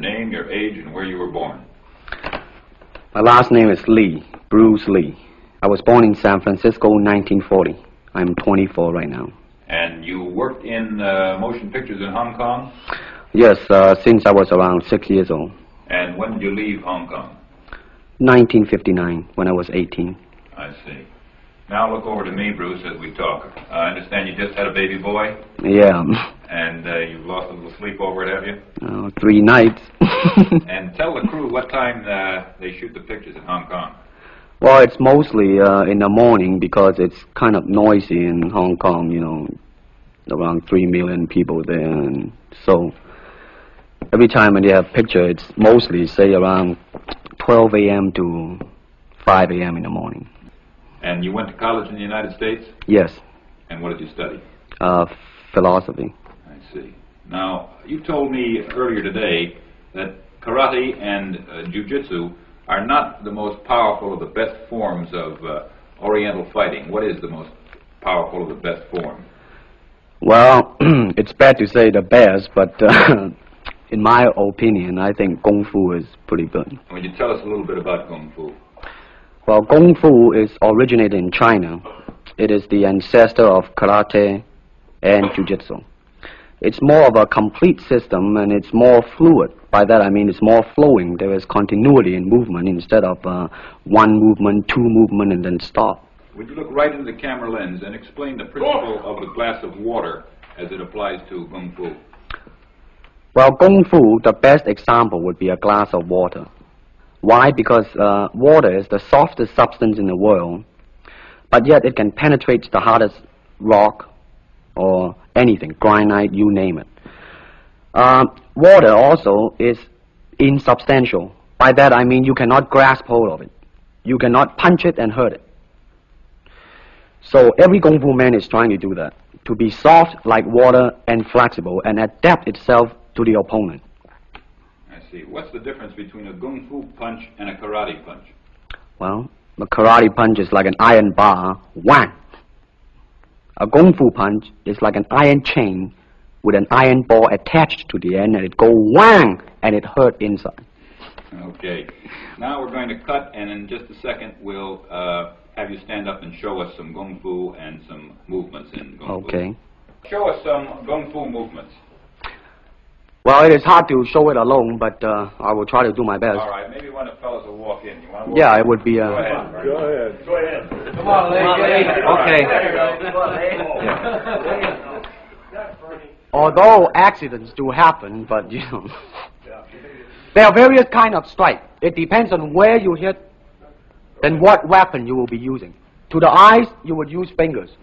name, your age, and where you were born. My last name is Lee, Bruce Lee. I was born in San Francisco in 1940. I'm 24 right now. And you worked in motion pictures in Hong Kong? Yes, since I was around 6 years old. And when did you leave Hong Kong? 1959, when I was 18. I see. Now look over to me, Bruce, as we talk. I understand you just had a baby boy? Yeah. And you've lost a little sleep over it, have you? 3 nights. And tell the crew what time they shoot the pictures in Hong Kong. Well, it's mostly in the morning because it's kind of noisy in Hong Kong, you know, around 3 million people there. And so every time when they have picture, it's mostly, say, around 12 a.m. to 5 a.m. in the morning. And you went to college in the United States? Yes. And what did you study? Philosophy. I see. Now, you told me earlier today that karate and jiu-jitsu are not the most powerful of the best forms of Oriental fighting. What is the most powerful of the best form? Well, it's bad to say the best, but in my opinion, I think Kung Fu is pretty good. Would you tell us a little bit about Kung Fu? Well, Kung Fu is originated in China. It is the ancestor of karate and jiu-jitsu. It's more of a complete system, and it's more fluid. By that I mean it's more flowing. There is continuity in movement instead of one movement, two movement, and then stop. Would you look right into the camera lens and explain the principle of the glass of water as it applies to Kung Fu? Well, Kung Fu, the best example would be a glass of water. Why? Because water is the softest substance in the world, but yet it can penetrate the hardest rock or anything, granite, you name it. Water also is insubstantial. By that I mean you cannot grasp hold of it. You cannot punch it and hurt it. So every Kung Fu man is trying to do that, to be soft like water and flexible and adapt itself to the opponent. I see. What's the difference between a Kung Fu punch and a karate punch? Well, a karate punch is like an iron bar, whang. A Kung Fu punch is like an iron chain with an iron ball attached to the end, and it go whang, and it hurt inside. Okay. Now we're going to cut, and in just a second we'll have you stand up and show us some Kung Fu and some movements in Kung Fu. Okay. Show us some Kung Fu movements. Well, it is hard to show it alone, but I will try to do my best. All right. Maybe one of the fellows will walk in. You want to walk Yeah, in? it would be... Go ahead. Go ahead. Go ahead. Come on, lady. Okay. Although accidents do happen, but, you know, there are various kind of strike. It depends on where you hit and what weapon you will be using. To the eyes, you would use fingers.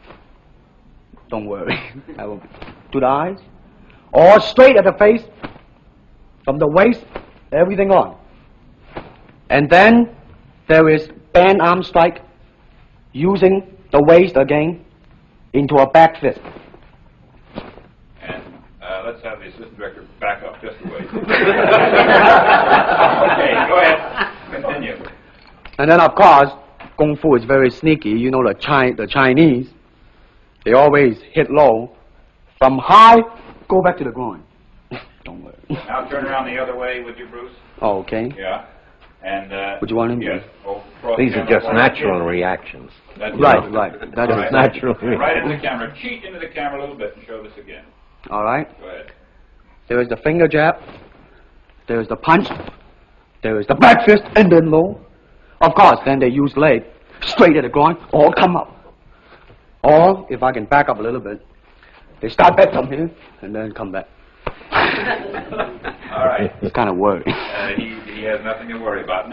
Don't worry. To the eyes. Or straight at the face, from the waist, everything on. And then there is band arm strike, using the waist again into a back fist. And let's have the assistant director back up just a ways. Okay, go ahead. Continue. And then, of course, Kung Fu is very sneaky. You know, the Chinese, they always hit low. From high, go back to the groin. Don't worry. Now turn around the other way, would you, Bruce? Oh, okay. Yeah. And Would you want him to? Yes. These are just natural reactions. That's Right, right. That All is right. natural. Right into the camera. Cheat into the camera a little bit and show this again. All right. Go ahead. There is the finger jab. There is the punch. There is the back fist and then low. Of course, then they use leg straight at the groin or come up. Or, if I can back up a little bit, they start back from here and then come back. All right. It's kind of worried. He has nothing to worry about.